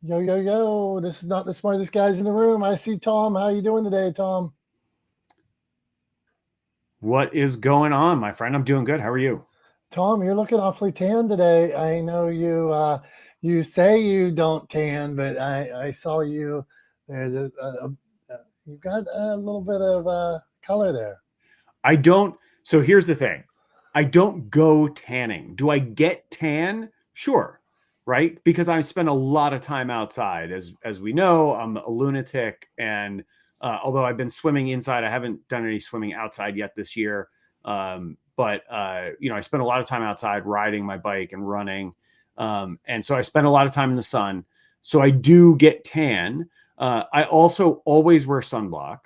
Yo, yo, yo. This is not the smartest guys in the room. I see Tom. How you doing today, Tom? What is going on, my friend? I'm doing good. How are you? Tom, you're looking awfully tan today. I know you say you don't tan, but I saw you. There's you've got a little bit of color there. I don't. So here's the thing. I don't go tanning. Do I get tan? Sure. Right? Because I spend a lot of time outside. As we know, I'm a lunatic. And although I've been swimming inside, I haven't done any swimming outside yet this year. But I spend a lot of time outside riding my bike and running. And so I spend a lot of time in the sun. So I do get tan. I also always wear sunblock,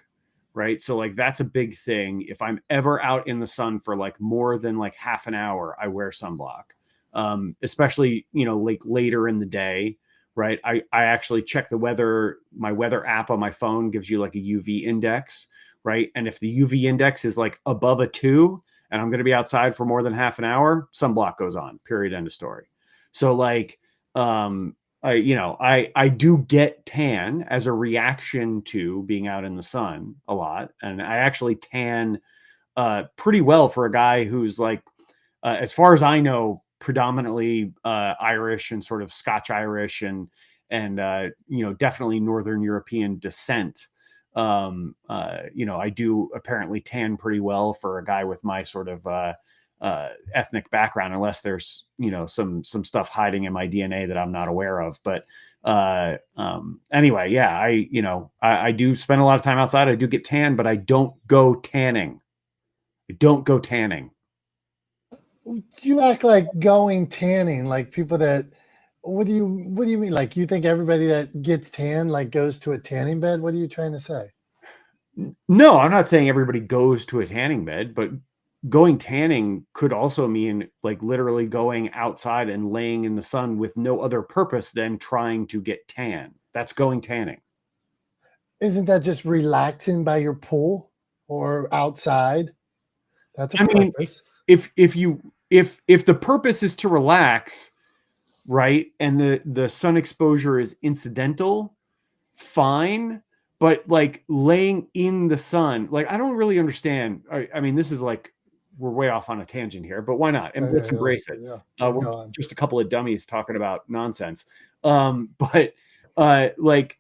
right? So like that's a big thing. If I'm ever out in the sun for like more than like half an hour, I wear sunblock. Especially, like later in the day, right? I actually check the weather. My weather app on my phone gives you like a UV index, right? And if the UV index is like above a 2 and I'm going to be outside for more than half an hour, sunblock goes on, period, end of story. So like, I do get tan as a reaction to being out in the sun a lot, and I actually tan pretty well for a guy who's like, as far as I know, predominantly Irish and sort of Scotch Irish and definitely Northern European descent. I do apparently tan pretty well for a guy with my sort of ethnic background, unless there's some stuff hiding in my DNA that I'm not aware of. But anyway, yeah, I do spend a lot of time outside. I do get tan, but I don't go tanning. I don't go tanning. You act like going tanning, like people that. What do you mean? Like you think everybody that gets tan like goes to a tanning bed? What are you trying to say? No, I'm not saying everybody goes to a tanning bed, but going tanning could also mean like literally going outside and laying in the sun with no other purpose than trying to get tan. That's going tanning. Isn't that just relaxing by your pool or outside? That's a I mean, purpose. if the purpose is to relax, right, and the sun exposure is incidental, fine. But like laying in the sun, like I don't really understand. I mean, this is like we're way off on a tangent here, but why not? And let's embrace it. Yeah, We're go on. just a couple of dummies talking about nonsense. But like,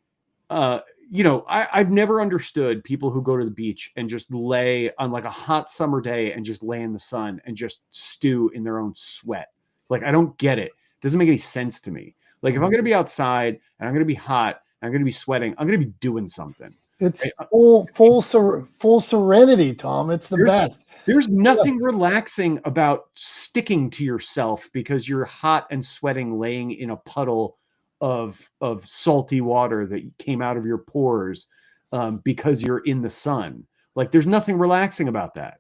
I've never understood people who go to the beach and just lay on like a hot summer day and just lay in the sun and just stew in their own sweat. Like, I don't get it. It doesn't make any sense to me. Like, if I'm going to be outside and I'm going to be hot, I'm going to be sweating, I'm going to be doing something. It's full serenity, Tom. It's the There's best. there's nothing relaxing about sticking to yourself because you're hot and sweating, laying in a puddle of salty water that came out of your pores because you're in the sun. Like there's nothing relaxing about that.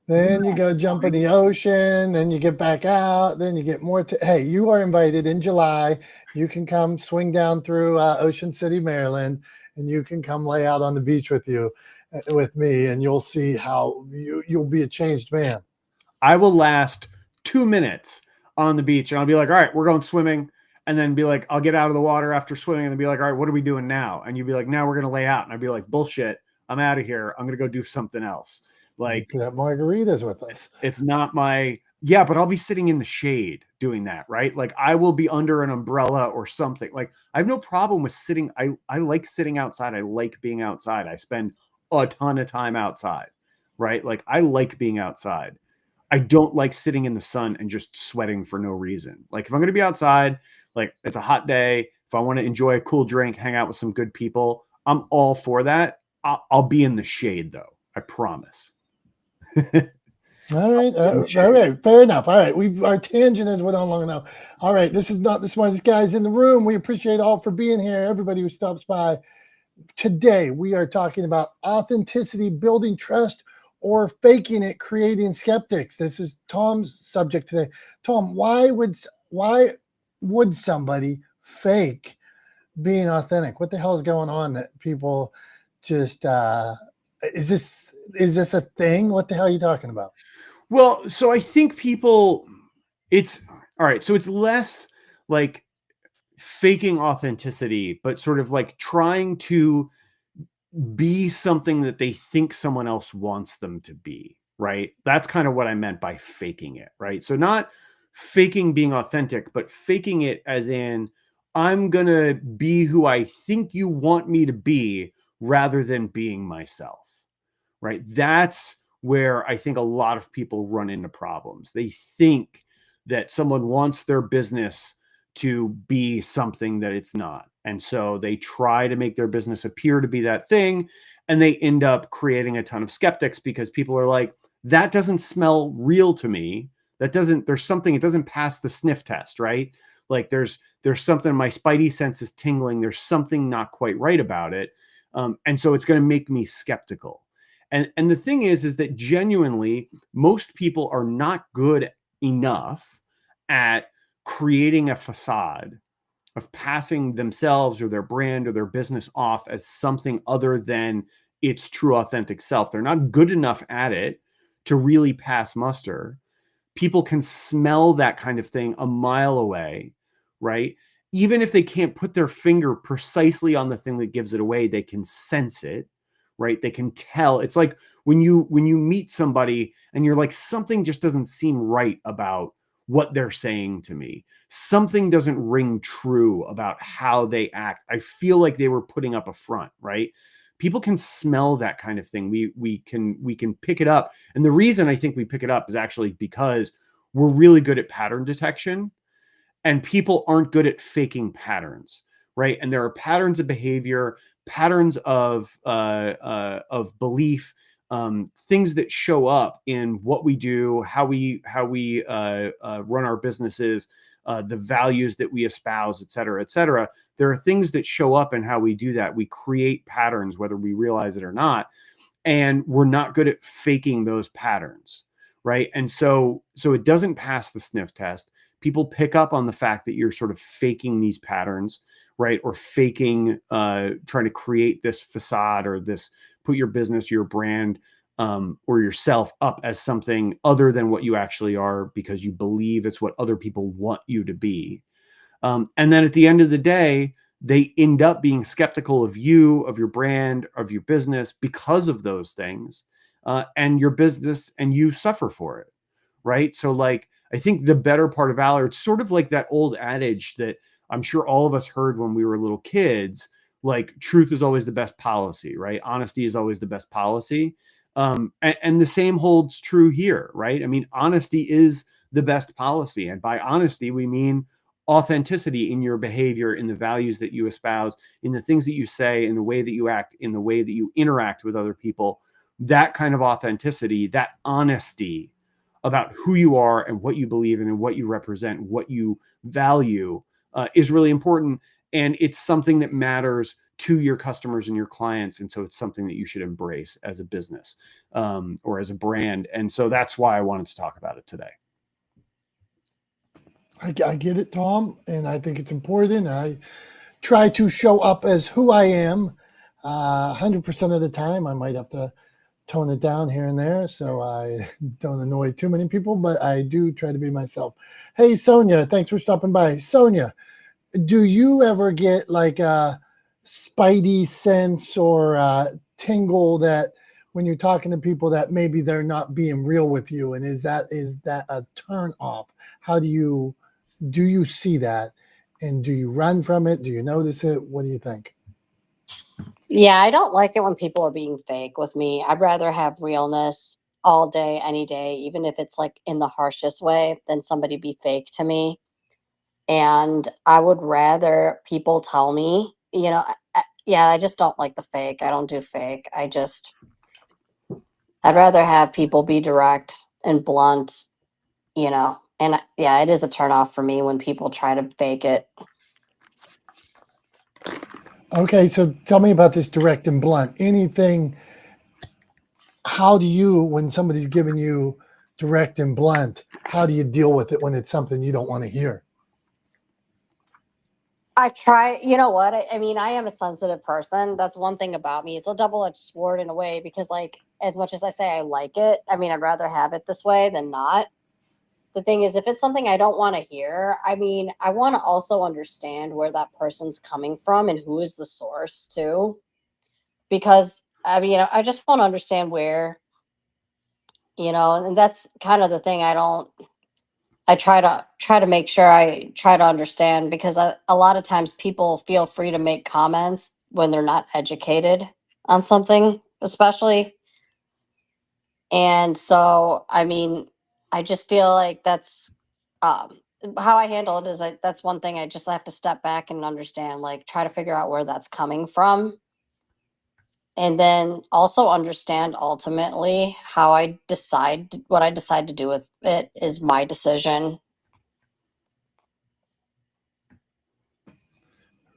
Then you go jump in the ocean, then you get back out, then you get more. Hey, you are invited in July. You can come swing down through Ocean City, Maryland, and you can come lay out on the beach with me, and you'll see how you'll be a changed man. I will last 2 minutes on the beach and I'll be like, all right, we're going swimming. And then be like, I'll get out of the water after swimming and then be like, all right, what are we doing now? And you'd be like, now we're going to lay out. And I'd be like, bullshit, I'm out of here. I'm going to go do something else. Like, you could have margaritas with us. It's not my, yeah, but I'll be sitting in the shade doing that, right? Like I will be under an umbrella or something. Like I have no problem with sitting. I like sitting outside. I like being outside. I spend a ton of time outside, right? Like I like being outside. I don't like sitting in the sun and just sweating for no reason. Like if I'm going to be outside, like it's a hot day, if I want to enjoy a cool drink, hang out with some good people, I'm all for that. I'll be in the shade though. I promise. All right, all right, fair enough. All right, our tangent has went on long enough. All right, this is not the smartest guys in the room. We appreciate all for being here. Everybody who stops by today, we are talking about authenticity, building trust, or faking it, creating skeptics. This is Tom's subject today. Tom, why would somebody fake being authentic? What the hell is going on that people just is this a thing? What the hell are you talking about? Well, so I think people, it's all right. So it's less like faking authenticity, but sort of like trying to be something that they think someone else wants them to be, right? That's kind of what I meant by faking it, right? So not faking being authentic, but faking it as in, I'm going to be who I think you want me to be rather than being myself, right? That's where I think a lot of people run into problems. They think that someone wants their business to be something that it's not. And so they try to make their business appear to be that thing. And they end up creating a ton of skeptics because people are like, that doesn't smell real to me. There's something, it doesn't pass the sniff test, right? Like there's something, my spidey sense is tingling. There's something not quite right about it. And so it's going to make me skeptical. And the thing is that genuinely, most people are not good enough at creating a facade of passing themselves or their brand or their business off as something other than its true authentic self. They're not good enough at it to really pass muster. People can smell that kind of thing a mile away, right? Even if they can't put their finger precisely on the thing that gives it away, they can sense it, right? They can tell. It's like when you meet somebody and you're like, something just doesn't seem right about what they're saying to me. Something doesn't ring true about how they act. I feel like they were putting up a front, right? People can smell that kind of thing. We can pick it up. And the reason I think we pick it up is actually because we're really good at pattern detection, and people aren't good at faking patterns, right? And there are patterns of behavior, patterns of belief, things that show up in what we do, how we run our businesses, the values that we espouse, et cetera, et cetera. There are things that show up in how we do that. We create patterns, whether we realize it or not, and we're not good at faking those patterns, right? And so it doesn't pass the sniff test. People pick up on the fact that you're sort of faking these patterns, right? Or faking, trying to create this facade or this, put your business, your brand, or yourself up as something other than what you actually are because you believe it's what other people want you to be. And then at the end of the day, they end up being skeptical of you, of your brand, of your business because of those things, and your business, and you suffer for it, right? So like, I think the better part of valor, it's sort of like that old adage that I'm sure all of us heard when we were little kids, like truth is always the best policy, right? Honesty is always the best policy. And the same holds true here, right? I mean, honesty is the best policy. And by honesty, we mean authenticity in your behavior, in the values that you espouse, in the things that you say, in the way that you act, in the way that you interact with other people. That kind of authenticity, that honesty about who you are and what you believe in and what you represent, what you value, is really important. And it's something that matters to your customers and your clients. And so it's something that you should embrace as a business, or as a brand. And so that's why I wanted to talk about it today. I get it, Tom, and I think it's important. I try to show up as who I am 100% of the time. I might have to tone it down here and there so I don't annoy too many people, but I do try to be myself. Hey, Sonia, thanks for stopping by. Sonia, do you ever get like a spidey sense or a tingle that when you're talking to people that maybe they're not being real with you? And is that a turn off? How do you see that? And do you run from it? Do you notice it? What do you think? Yeah, I don't like it when people are being fake with me. I'd rather have realness all day, any day, even if it's like in the harshest way, than somebody be fake to me. And I would rather people tell me, yeah, I just don't like the fake. I don't do fake. I'd rather have people be direct and blunt, and yeah, it is a turnoff for me when people try to fake it. Okay, so tell me about this direct and blunt. Anything, how do you, when somebody's giving you direct and blunt, how do you deal with it when it's something you don't want to hear? I try, you know what? I mean, I am a sensitive person. That's one thing about me. It's a double-edged sword in a way because, like, as much as I say I like it, I mean, I'd rather have it this way than not. the thing is, if it's something I don't want to hear, I mean, I want to also understand where that person's coming from and who is the source too. Because I mean, I just want to understand where, and that's kind of the thing. I try to make sure I try to understand, because a lot of times people feel free to make comments when they're not educated on something, especially. And so, I mean, I just feel like that's um, how I handle it. Is that's one thing I just have to step back and understand, like try to figure out where that's coming from, and then also understand ultimately how I decide what I decide to do with it is my decision.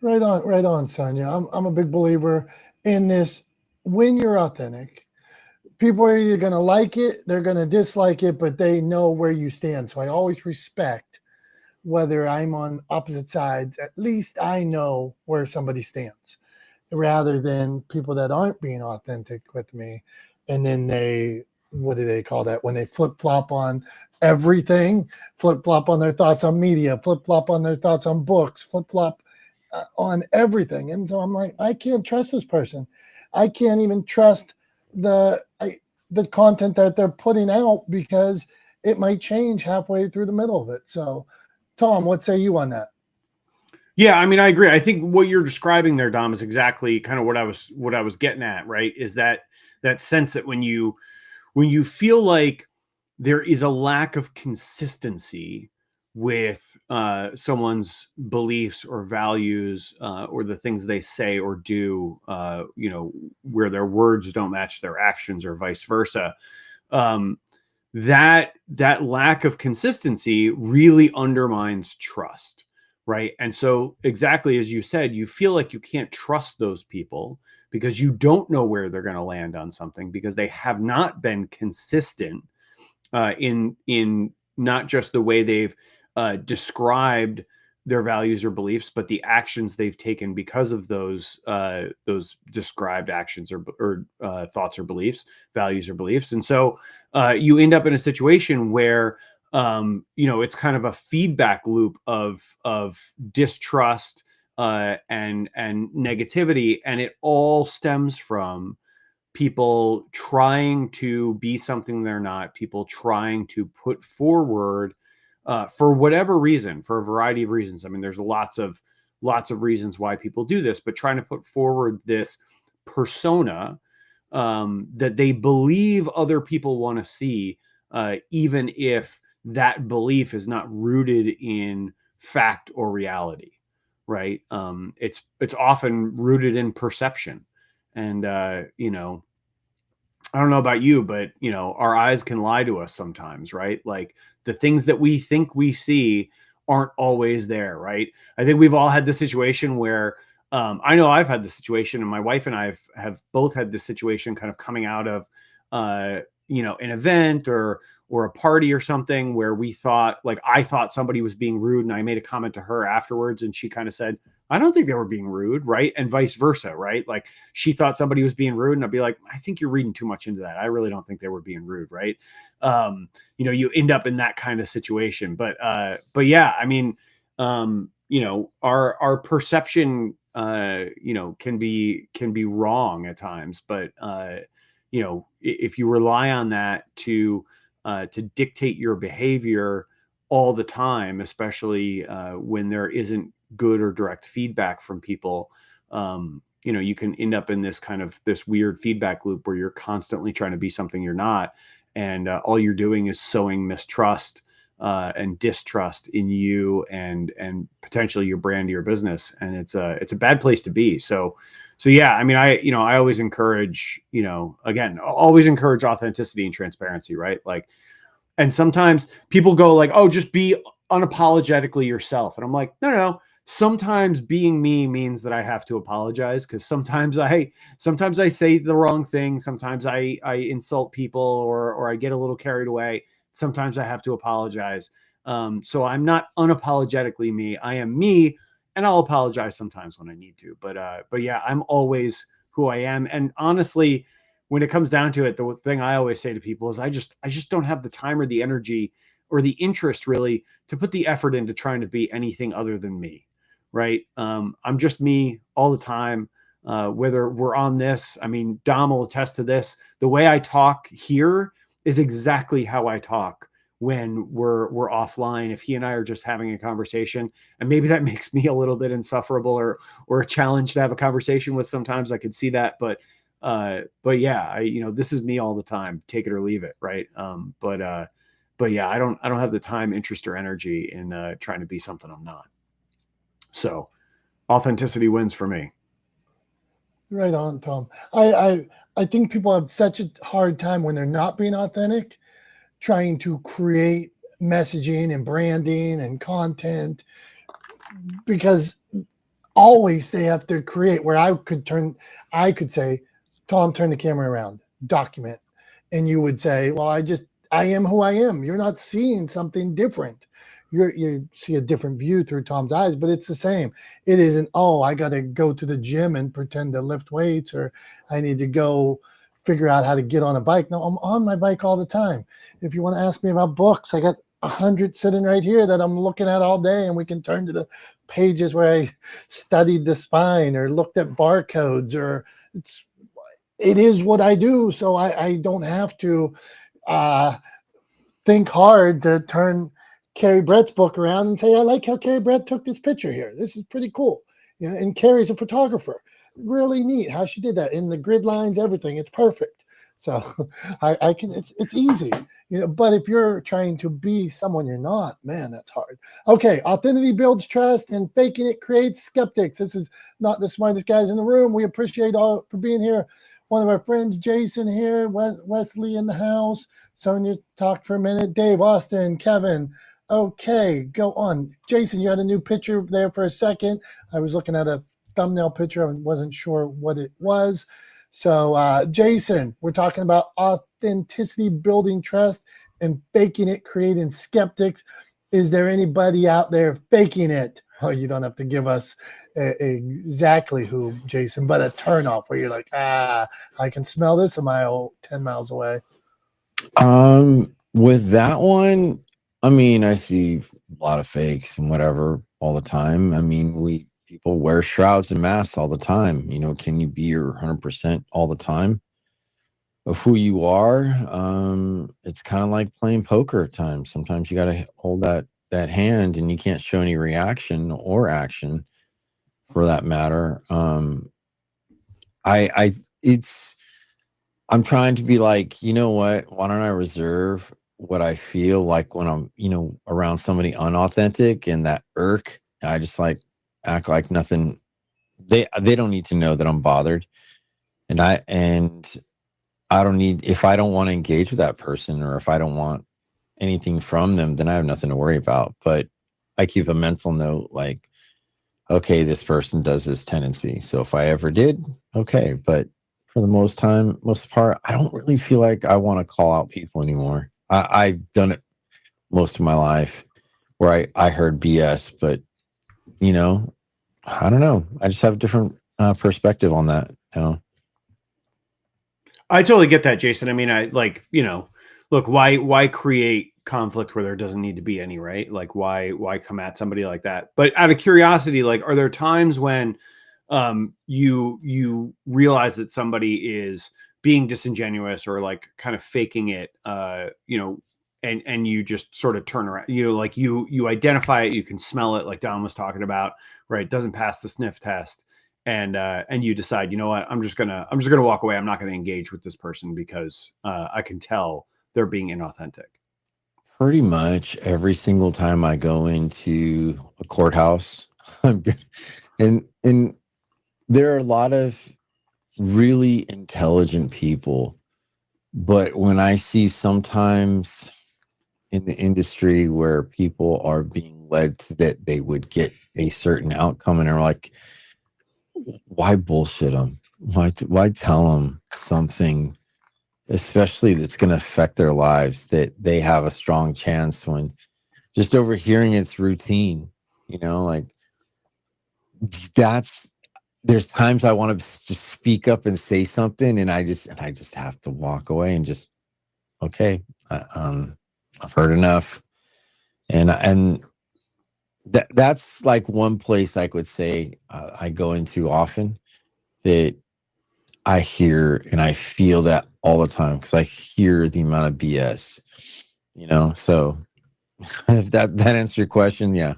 Right on, Sonia. I'm a big believer in this. When you're authentic, people are either going to like it, they're going to dislike it, but they know where you stand. So I always respect whether I'm on opposite sides. At least I know where somebody stands, rather than people that aren't being authentic with me. And then what do they call that? When they flip flop on everything, flip flop on their thoughts on media, flip flop on their thoughts on books, flip flop on everything. And so I'm like, I can't trust this person. I can't even trust the content that they're putting out, because it might change halfway through the middle of it. So, Tom, what say you on that? Yeah, I mean, I agree. I think what you're describing there, Dom, is exactly kind of what I was getting at, right? Is that sense that when you feel like there is a lack of consistency with someone's beliefs or values, or the things they say or do, where their words don't match their actions or vice versa, um, that lack of consistency really undermines trust, right? And so, exactly as you said, you feel like you can't trust those people because you don't know where they're going to land on something, because they have not been consistent in not just the way they've described their values or beliefs, but the actions they've taken because of those described actions or thoughts or beliefs, values or beliefs. And so you end up in a situation where it's kind of a feedback loop of distrust and negativity, and it all stems from people trying to be something they're not, people trying to put forward for whatever reason, for a variety of reasons. I mean, there's lots of reasons why people do this, but trying to put forward this persona that they believe other people want to see, even if that belief is not rooted in fact or reality, right? It's often rooted in perception. And I don't know about you, but our eyes can lie to us sometimes, right? Like the things that we think we see aren't always there, right? I think we've all had this situation where I know I've had the situation, and my wife and I have both had this situation kind of coming out of an event or a party or something, where I thought somebody was being rude, and I made a comment to her afterwards, and she kind of said, I don't think they were being rude, right? And vice versa, right? Like she thought somebody was being rude, and I'd be like, I think you're reading too much into that. I really don't think they were being rude, right? You end up in that kind of situation. But yeah, I mean, our perception, can be wrong at times. But if you rely on that to dictate your behavior all the time, especially when there isn't good or direct feedback from people, you can end up in this weird feedback loop where you're constantly trying to be something you're not, and all you're doing is sowing mistrust and distrust in you and potentially your brand, your business, and it's a bad place to be. So yeah, I mean, I always encourage, always encourage authenticity and transparency, right? Like, and sometimes people go like, oh, just be unapologetically yourself. And I'm like, no. Sometimes being me means that I have to apologize, because sometimes I say the wrong thing. Sometimes I insult people, or I get a little carried away. Sometimes I have to apologize. So I'm not unapologetically me. I am me, and I'll apologize sometimes when I need to. But yeah, I'm always who I am. And honestly, when it comes down to it, the thing I always say to people is I just don't have the time or the energy or the interest really to put the effort into trying to be anything other than me, right? I'm just me all the time. Whether we're on this, I mean, Dom will attest to this. The way I talk here is exactly how I talk when we're offline. If he and I are just having a conversation, and maybe that makes me a little bit insufferable or a challenge to have a conversation with. Sometimes I could see that, but yeah, this is me all the time. Take it or leave it, right? But yeah, I don't have the time, interest, or energy in trying to be something I'm not. So authenticity wins for me. Right on, Tom. I think people have such a hard time when they're not being authentic, trying to create messaging and branding and content, because always they have to create where I could say, Tom, turn the camera around, document. And you would say, well, I am who I am. You're not seeing something different. You see a different view through Tom's eyes, but it's the same. It isn't, oh, I got to go to the gym and pretend to lift weights, or I need to go figure out how to get on a bike. No, I'm on my bike all the time. If you want to ask me about books, I got 100 sitting right here that I'm looking at all day, and we can turn to the pages where I studied the spine or looked at barcodes, or it is what I do. So I don't have to think hard to turn Carrie Brett's book around and say, I like how Carrie Brett took this picture here. This is pretty cool. And Carrie's a photographer. Really neat how she did that in the grid lines, everything. It's perfect. So I can, it's easy, but if you're trying to be someone you're not, man, that's hard. Okay. Authenticity builds trust, and faking it creates skeptics. This is not the smartest guys in the room. We appreciate all for being here. One of our friends, Jason here, Wesley in the house. Sonia talked for a minute. Dave, Austin, Kevin. Okay, go on. Jason, you had a new picture there for a second. I was looking at a thumbnail picture. I wasn't sure what it was. So, Jason, we're talking about authenticity, building trust, and faking it, creating skeptics. Is there anybody out there faking it? Oh, you don't have to give us exactly who, Jason, but a turnoff where you're like, I can smell this 10 miles away. With that one, I mean, I see a lot of fakes and whatever all the time. I mean, people wear shrouds and masks all the time. Can you be your 100% all the time of who you are? It's kind of like playing poker at times. Sometimes you got to hold that hand, and you can't show any reaction or action for that matter. I'm trying to be like, you know what? Why don't I reserve what I feel like when I'm, around somebody unauthentic and that irk? I just like act like nothing. They don't need to know that I'm bothered, and I don't need, if I don't want to engage with that person, or if I don't want anything from them, then I have nothing to worry about. But I keep a mental note like, okay, this person does this tendency. So if I ever did, okay. But for the most part, I don't really feel like I want to call out people anymore. I've done it most of my life where I heard BS, but I don't know. I just have a different perspective on that. I totally get that, Jason. I mean, look, why create conflict where there doesn't need to be any, right? Like why come at somebody like that? But out of curiosity, like, are there times when you realize that somebody is being disingenuous or like kind of faking it, and you just sort of turn around, you identify it, you can smell it, like Don was talking about, right? It doesn't pass the sniff test. And you decide, you know what, I'm just gonna walk away. I'm not gonna engage with this person because I can tell they're being inauthentic. Pretty much every single time I go into a courthouse, I'm good. And there are a lot of really intelligent people, but when I see sometimes in the industry where people are being led to that they would get a certain outcome, and they're like, why bullshit them? Why tell them something, especially that's going to affect their lives, that they have a strong chance, when just overhearing it's routine, like there's times I want to just speak up and say something, and I just have to walk away and just, okay, I've heard enough. And that's like one place I could say I go into often, that I hear and I feel that all the time, because I hear the amount of BS, so if that answers your question, yeah.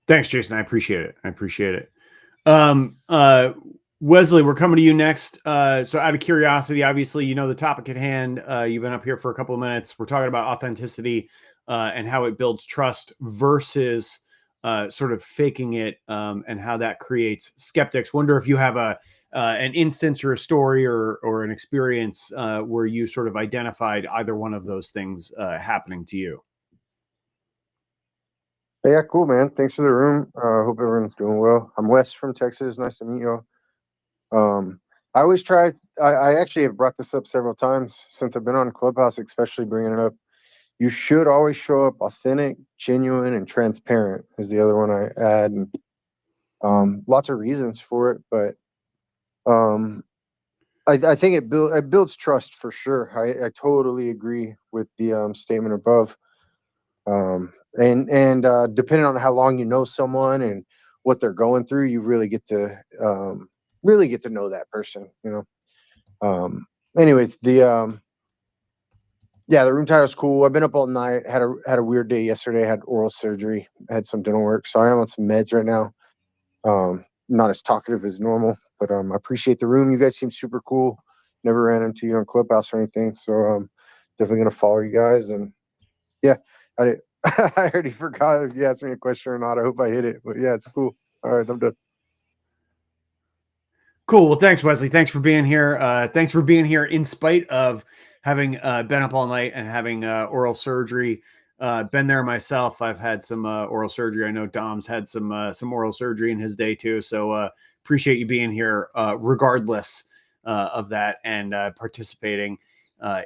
Thanks, Jason. I appreciate it. Wesley, we're coming to you next. So out of curiosity, obviously, the topic at hand. You've been up here for a couple of minutes. We're talking about authenticity and how it builds trust versus sort of faking it, and how that creates skeptics. Wonder if you have an instance or a story or an experience where you sort of identified either one of those things happening to you. Yeah, cool, man. Thanks for the room. Hope everyone's doing well. I'm Wes from Texas. Nice to meet you all. I always try. I actually have brought this up several times since I've been on Clubhouse, especially bringing it up. You should always show up authentic, genuine, and transparent is the other one I add. And, lots of reasons for it, but I think it builds trust for sure. I totally agree with the statement above. And depending on how long you know someone and what they're going through, you really get to know that person, anyways, the room title's cool. I've been up all night, had a weird day yesterday, had oral surgery, had some dental work, so I am on some meds right now. Not as talkative as normal, but I appreciate the room. You guys seem super cool. Never ran into you on Clubhouse or anything, so definitely gonna follow you guys. And yeah, I already forgot if you asked me a question or not. I hope I hit it, but yeah, it's cool. All right, I'm done. Cool. Well, thanks, Wesley. Thanks for being here. Thanks for being here in spite of having been up all night and having oral surgery. Been there myself. I've had some oral surgery. I know Dom's had some oral surgery in his day too. So appreciate you being here regardless of that and participating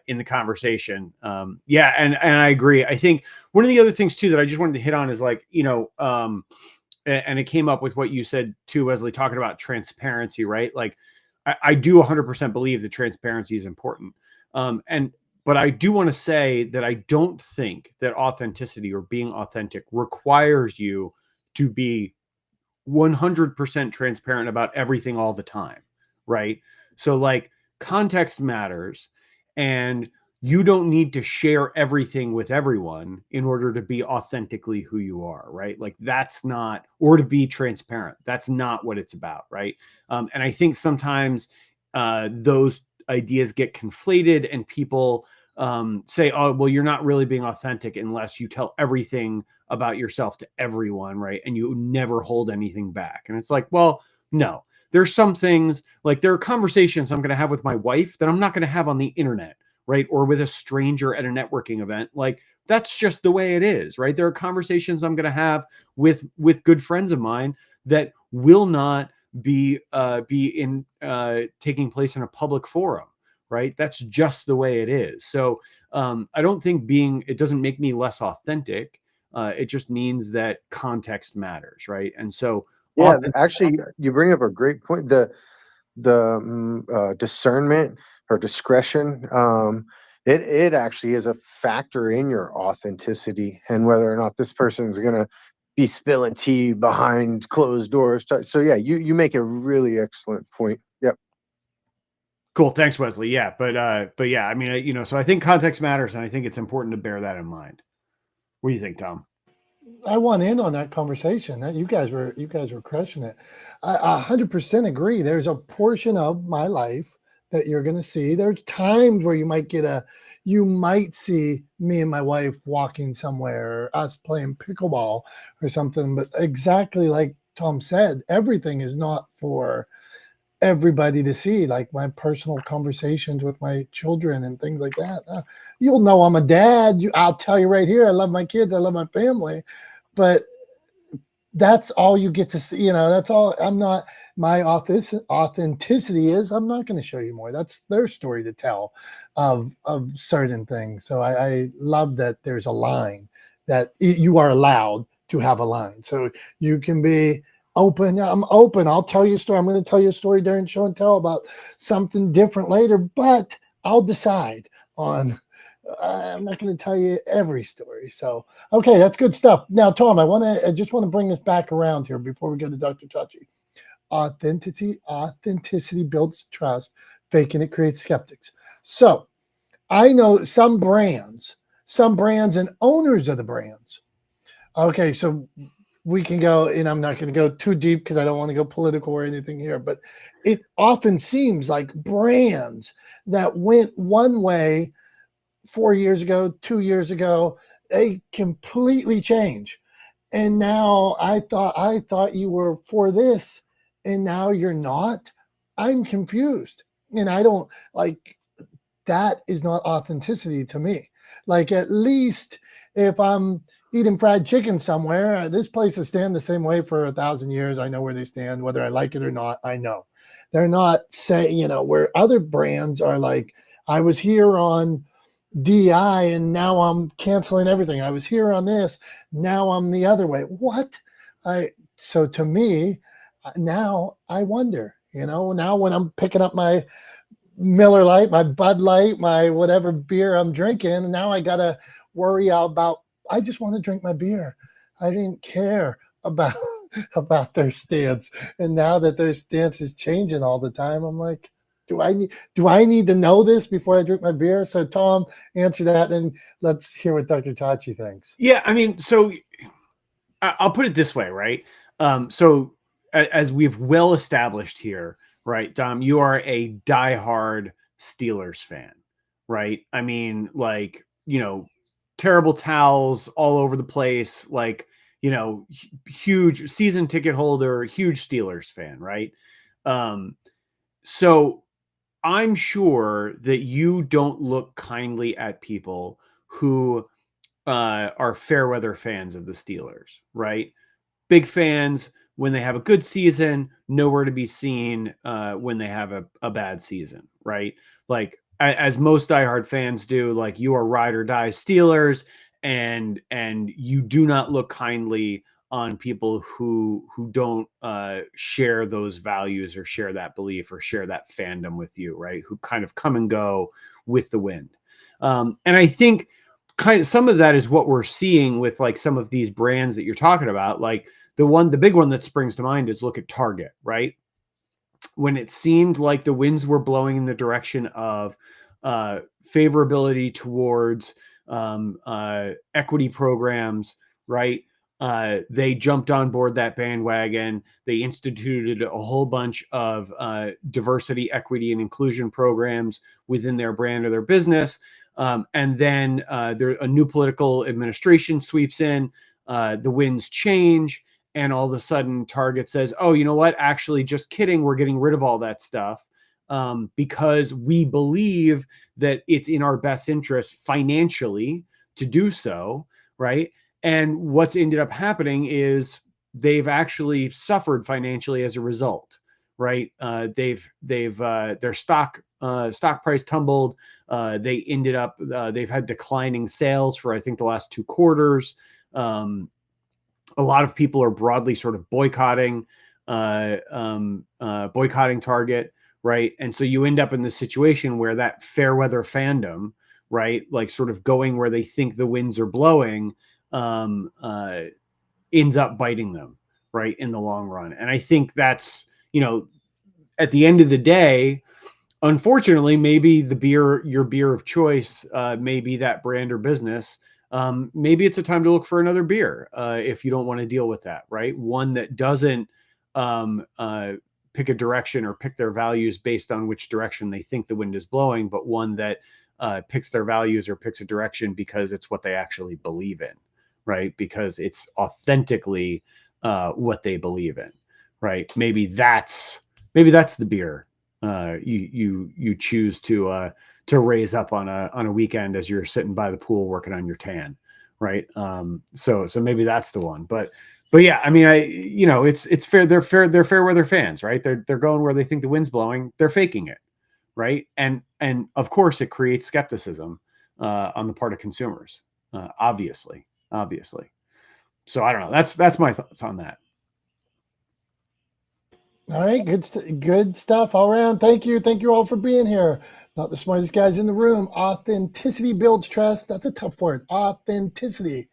in the conversation. Yeah, and I agree. I think one of the other things too that I just wanted to hit on is and it came up with what you said too, Wesley, talking about transparency, right? Like I do 100% believe that transparency is important. But I do want to say that I don't think that authenticity or being authentic requires you to be 100% transparent about everything all the time, right? So like context matters, and you don't need to share everything with everyone in order to be authentically who you are, right? Like that's not, or to be transparent. That's not what it's about, right? And I think sometimes those ideas get conflated and people say, oh, well, you're not really being authentic unless you tell everything about yourself to everyone, right? And you never hold anything back. And it's like, well, no, there's some things, like there are conversations I'm going to have with my wife that I'm not going to have on the internet, right? Or with a stranger at a networking event. Like that's just the way it is, right? There are conversations I'm going to have with good friends of mine that will not be taking place in a public forum, right? That's just the way it is. So I don't think it doesn't make me less authentic. It just means that context matters, right? And so yeah, actually, you bring up a great point. The discernment or discretion, it actually is a factor in your authenticity and whether or not this person's gonna be spilling tea behind closed doors. So yeah, you make a really excellent point. Yep. Cool. Thanks, Wesley. Yeah. But yeah, I mean, so I think context matters, and I think it's important to bear that in mind. What do you think, Tom? I want in on that conversation. That you guys were crushing it. I 100% agree. There's a portion of my life that you're going to see. There's times where you might see me and my wife walking somewhere, or us playing pickleball or something. But exactly like Tom said, everything is not for everybody to see, like my personal conversations with my children and things like that. You'll know I'm a dad. I'll tell you right here, I love my kids, I love my family, but that's all you get to see. That's all. My authenticity is I'm not going to show you more. That's their story to tell of certain things. So I love that there's a line that you are allowed to have a line. So you can be open. I'm open. I'll tell you a story. I'm going to tell you a story during show and tell about something different later, but I'll decide on I'm not going to tell you every story. So, okay, that's good stuff. Now, Tom, I just want to bring this back around here before we go to Dr. Chachi. Authenticity builds trust. Faking it creates skeptics. So I know some brands and owners of the brands. Okay, so we can go, and I'm not going to go too deep because I don't want to go political or anything here, but it often seems like brands that went one way 4 years ago, 2 years ago, they completely change. And now I thought you were for this, and now you're not. I'm confused. And I don't like that. Is not authenticity to me. Like, at least if I'm eating fried chicken somewhere, this place has stand the same way for 1,000 years. I know where they stand, whether I like it or not. I know they're not saying, where other brands are like, I was here on DI and now I'm canceling everything. I was here on this, now I'm the other way. What? So to me, now I wonder, now when I'm picking up my Miller Lite, my Bud Light, my whatever beer I'm drinking, now I gotta worry about, I just want to drink my beer. I didn't care about about their stance. And now that their stance is changing all the time, I'm like, do I need to know this before I drink my beer? So Tom, answer that, and let's hear what Dr. Tachi thinks. Yeah, I mean, so I'll put it this way, right? So as we've well established here, right, Dom, you are a diehard Steelers fan, right? I mean, like, terrible towels all over the place, like, huge season ticket holder, huge Steelers fan, right? So I'm sure that you don't look kindly at people who are fair weather fans of the Steelers, right? Big fans when they have a good season, nowhere to be seen when they have a bad season, right? Like, as most diehard fans do, like, you are ride or die Steelers, and you do not look kindly on people who don't share those values or share that belief or share that fandom with you, right? Who kind of come and go with the wind. And I think kind of some of that is what we're seeing with like some of these brands that you're talking about. Like the big one that springs to mind is look at Target, right? When it seemed like the winds were blowing in the direction of favorability towards equity programs, right? They jumped on board that bandwagon. They instituted a whole bunch of diversity, equity, and inclusion programs within their brand or their business. And then a new political administration sweeps in, the winds change, and all of a sudden Target says, oh, you know what? Actually, just kidding. We're getting rid of all that stuff because we believe that it's in our best interest financially to do so, right? And what's ended up happening is they've actually suffered financially as a result, right? Their stock price tumbled. They ended up they've had declining sales for I think the last 2 quarters. A lot of people are broadly sort of boycotting Target, right? And so you end up in this situation where that fair weather fandom, right, like sort of going where they think the winds are blowing, ends up biting them, right, in the long run. And I think that's, at the end of the day, unfortunately, maybe your beer of choice, may be that brand or business. Maybe it's a time to look for another beer if you don't want to deal with that, right? One that doesn't pick a direction or pick their values based on which direction they think the wind is blowing, but one that picks their values or picks a direction because it's what they actually believe in, right? Because it's authentically what they believe in, right? Maybe that's the beer you choose to raise up on a weekend as you're sitting by the pool working on your tan, right? So maybe that's the one. But yeah, I mean, it's fair. They're fair weather fans, right? They're going where they think the wind's blowing. They're faking it, right? And of course, it creates skepticism on the part of consumers, obviously. So I don't know. That's my thoughts on that. All right, good stuff all around. Thank you all for being here. Not the smartest guys in the room. Authenticity builds trust. That's a tough word. Authenticity.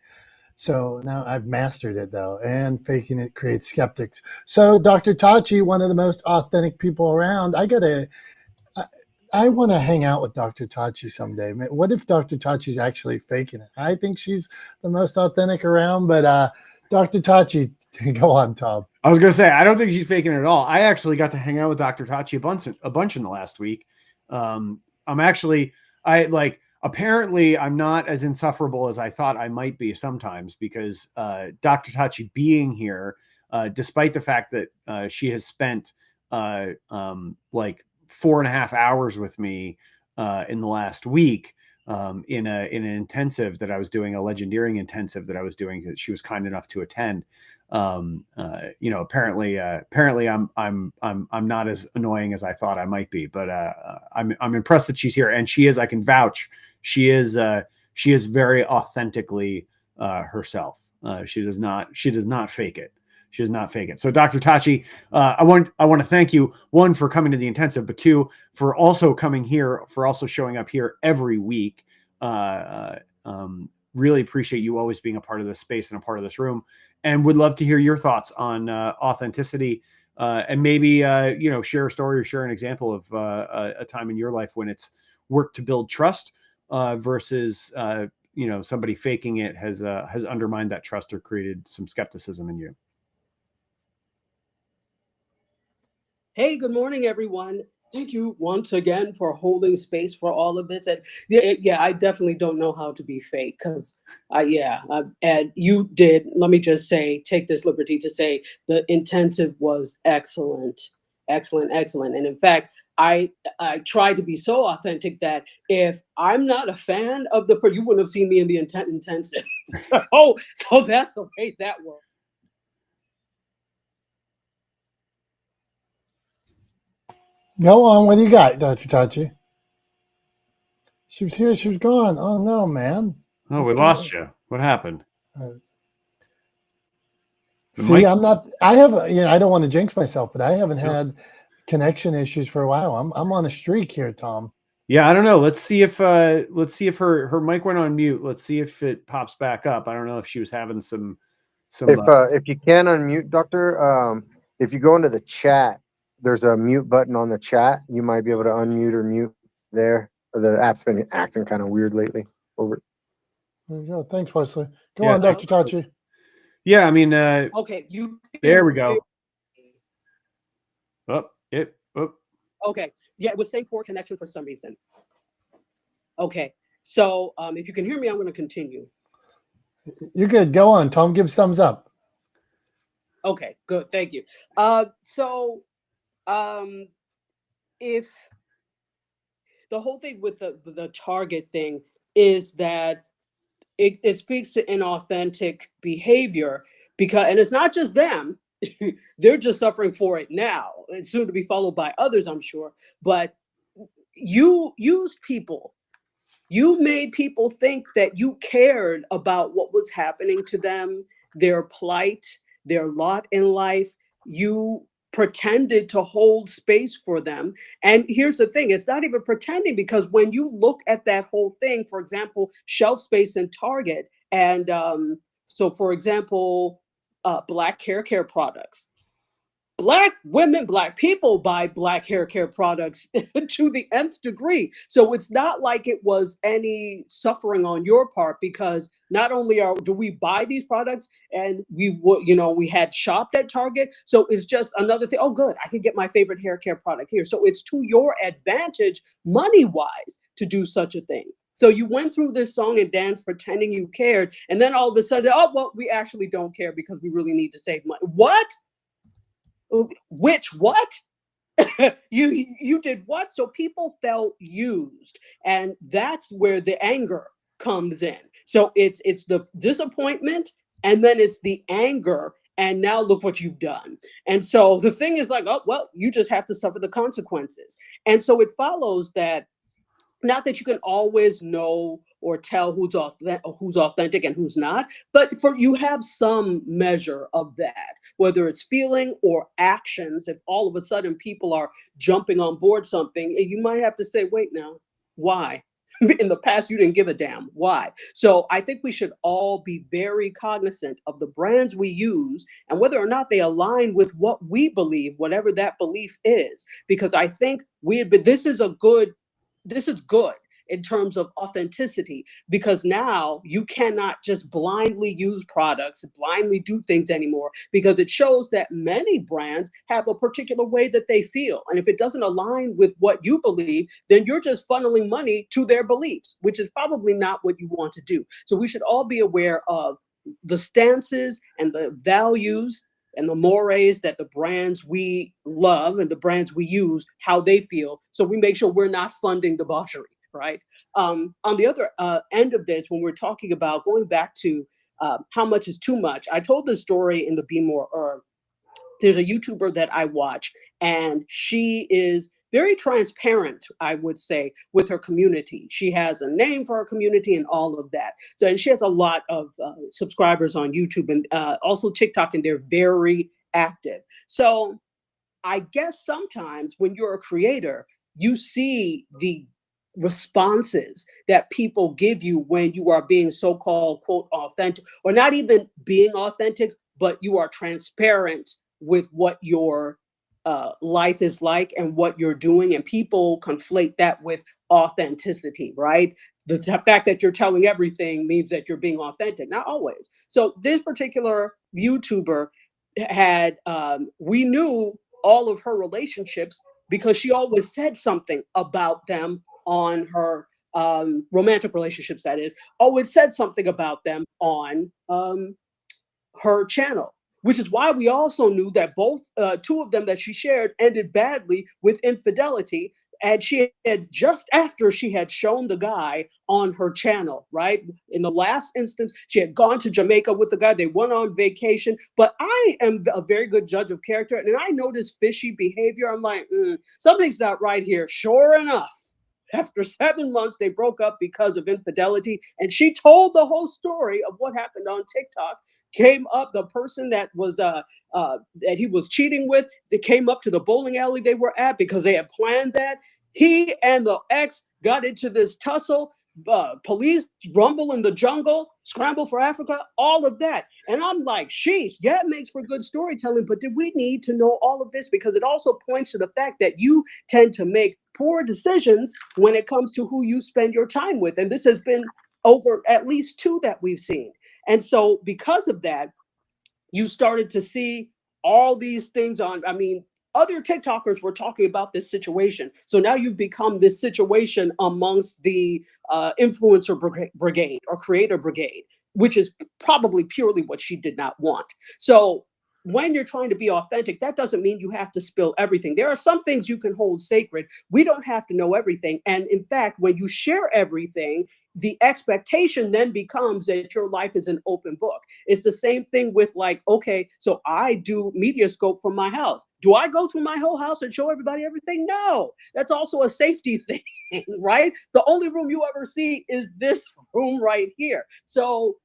So now I've mastered it though, and faking it creates skeptics. So Dr. Tachi, one of the most authentic people around, I want to hang out with Dr. Tachi someday. What if Dr. Tachi's actually faking it? I think she's the most authentic around, but Dr. Tachi, go on, Tom. I was going to say, I don't think she's faking it at all. I actually got to hang out with Dr. Tachi a bunch in the last week. Apparently I'm not as insufferable as I thought I might be sometimes because Dr. Tachi being here, despite the fact that she has spent like 4.5 hours with me in the last week in an intensive that I was doing, a legendeering intensive that I was doing that she was kind enough to attend. Apparently I'm not as annoying as I thought I might be, but I'm impressed that she's here, and I can vouch, she is very authentically herself. She does not fake it. She does not fake it. So Dr. Tachi, I want to thank you, one, for coming to the intensive, but two, for also coming here, for also showing up here every week. Really appreciate you always being a part of this space and a part of this room, and would love to hear your thoughts on authenticity, and maybe share a story or share an example of a time in your life when it's worked to build trust versus somebody faking it has undermined that trust or created some skepticism in you. Hey, good morning, everyone. Thank you once again for holding space for all of this. And yeah, I definitely don't know how to be fake because and you did, let me just say, take this liberty to say the intensive was excellent, excellent, excellent. And in fact, I tried to be so authentic that if I'm not a fan of you wouldn't have seen me in the intensive. so that's the way that works. Go on. What do you got, Dr. Tachi? She was here. She was gone. Oh, no, man. Oh, we lost you. What happened? See, I'm not, I don't want to jinx myself, but I haven't had connection issues for a while. I'm on a streak here, Tom. Yeah, I don't know. Let's see if her mic went on mute. Let's see if it pops back up. I don't know if she was having some. If you can unmute, Doctor, if you go into the chat, there's a mute button on the chat. You might be able to unmute or mute there. The app's been acting kind of weird lately. Over. There you go. Thanks, Wesley. Go on, Dr. Tachi. Yeah, I mean. Okay, There we go. Okay. Yeah, it was saying poor connection for some reason. Okay. So if you can hear me, I'm going to continue. You're good. Go on, Tom. Give thumbs up. Okay, good. Thank you. If the whole thing with the target thing is that it speaks to inauthentic behavior and it's not just them. They're just suffering for it now. It's soon to be followed by others, I'm sure. But you used people. You made people think that you cared about what was happening to them, their plight, their lot in life. You pretended to hold space for them. And here's the thing, it's not even pretending, because when you look at that whole thing, for example, shelf space in Target, and so for example, Black hair care products. Black women, Black people buy Black hair care products to the nth degree. So it's not like it was any suffering on your part, because not only do we buy these products, and we had shopped at Target. So it's just another thing. Oh, good, I can get my favorite hair care product here. So it's to your advantage money-wise to do such a thing. So you went through this song and dance pretending you cared, and then all of a sudden, oh, well, we actually don't care because we really need to save money. What? Which what? you did what? So people felt used, and that's where the anger comes in. So it's the disappointment, and then it's the anger, and now look what you've done. And so the thing is like, oh, well, you just have to suffer the consequences. And so it follows that, not that you can always know or tell who's authentic and who's not. But you have some measure of that, whether it's feeling or actions. If all of a sudden people are jumping on board something, you might have to say, wait now, why? In the past, you didn't give a damn. Why? So I think we should all be very cognizant of the brands we use and whether or not they align with what we believe, whatever that belief is. Because I think this is good in terms of authenticity, because now you cannot just blindly use products, blindly do things anymore, because it shows that many brands have a particular way that they feel. And if it doesn't align with what you believe, then you're just funneling money to their beliefs, which is probably not what you want to do. So we should all be aware of the stances and the values and the mores that the brands we love and the brands we use, how they feel. So we make sure we're not funding debauchery. Right. On the other end of this, when we're talking about going back to how much is too much, I told this story in the Be More Herb. There's a YouTuber that I watch, and she is very transparent, I would say, with her community. She has a name for her community and all of that. So, and she has a lot of subscribers on YouTube and also TikTok, and they're very active. So I guess sometimes when you're a creator, you see the responses that people give you when you are being so-called quote authentic, or not even being authentic, but you are transparent with what your life is like and what you're doing, and people conflate that with authenticity, right? The fact that you're telling everything means that you're being authentic. Not always. So this particular YouTuber had we knew all of her relationships because she always said something about them on her romantic relationships, that is, always said something about them on her channel, which is why we also knew that both two of them that she shared ended badly with infidelity. And she had, just after she had shown the guy on her channel, right? In the last instance, she had gone to Jamaica with the guy. They went on vacation. But I am a very good judge of character. And I noticed fishy behavior. I'm like, something's not right here. Sure enough, after 7 months, they broke up because of infidelity. And she told the whole story of what happened on TikTok. Came up, the person that was that he was cheating with, they came up to the bowling alley they were at because they had planned that. He and the ex got into this tussle. Police rumble in the jungle, scramble for Africa, all of that. And I'm like, sheesh, yeah, it makes for good storytelling, but did we need to know all of this? Because it also points to the fact that you tend to make poor decisions when it comes to who you spend your time with. And this has been over at least 2 that we've seen. And so because of that, you started to see all these things other TikTokers were talking about this situation. So now you've become this situation amongst the influencer brigade or creator brigade, which is probably purely what she did not want. So when you're trying to be authentic, that doesn't mean you have to spill everything. There are some things you can hold sacred. We don't have to know everything. And in fact, when you share everything, the expectation then becomes that your life is an open book. It's the same thing with like, okay, so I do media scope from my house. Do I go through my whole house and show everybody everything? No, that's also a safety thing, right? The only room you ever see is this room right here. So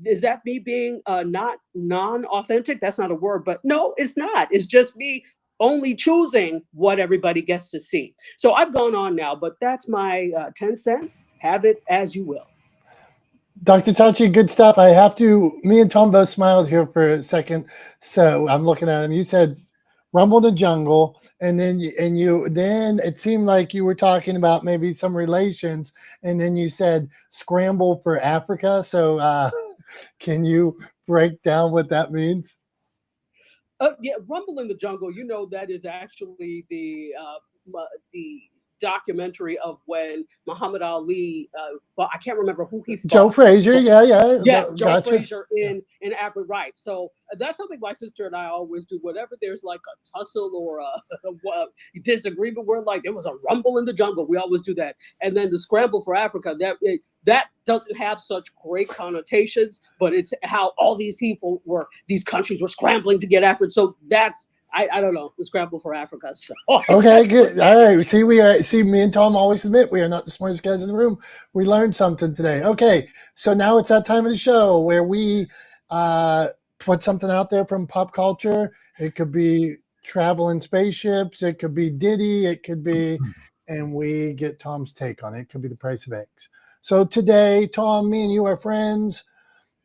is that me being not non-authentic? That's not a word, but no, it's not. It's just me only choosing what everybody gets to see. So I've gone on now, but that's my 10 cents. Have it as you will. Dr. Tachi, good stuff. Me and Tom both smiled here for a second. So I'm looking at him. You said rumble in the jungle, and then then it seemed like you were talking about maybe some relations, and then you said scramble for Africa. So can you break down what that means? Yeah, Rumble in the Jungle. You know, that is actually the documentary of when Muhammad Ali. I can't remember who he fought. Joe Frazier. Yeah, Joe gotcha. Frazier in Africa. Right. So that's something my sister and I always do. Whenever there's like a tussle or a disagreement, we're like, there was a rumble in the jungle. We always do that. And then the scramble for Africa. That doesn't have such great connotations, but it's how all these countries were scrambling to get after it. So that's I don't know. The Scramble for Africa. So Okay, good. All right. See, me and Tom always admit we are not the smartest guys in the room. We learned something today. Okay, so now it's that time of the show where we put something out there from pop culture. It could be traveling spaceships. It could be Diddy. It could be, and we get Tom's take on it. It could be the price of eggs. So today, Tom, me and you are friends.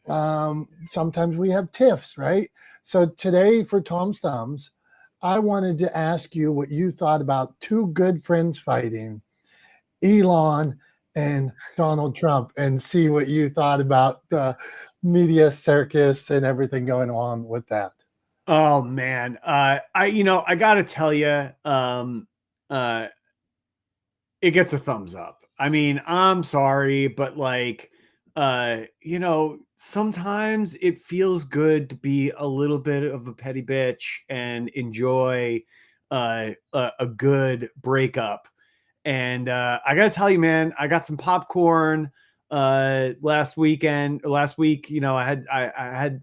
Sometimes we have tiffs, right? So today for Tom's Thumbs, I wanted to ask you what you thought about two good friends fighting, Elon and Donald Trump, and see what you thought about the media circus and everything going on with that. Oh man, I got to tell you, it gets a thumbs up. I mean, I'm sorry, but like, sometimes it feels good to be a little bit of a petty bitch and enjoy a good breakup. And I got to tell you, man, I got some popcorn last week. I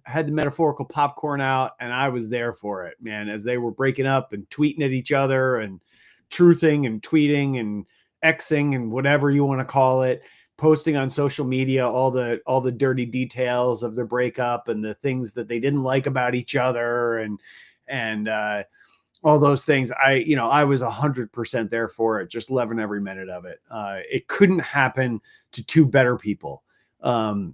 had the metaphorical popcorn out, and I was there for it, man, as they were breaking up and tweeting at each other and truthing and tweeting and Xing and whatever you want to call it, posting on social media all the dirty details of their breakup and the things that they didn't like about each other and all those things. I was 100% there for it, just loving every minute of it. It couldn't happen to two better people,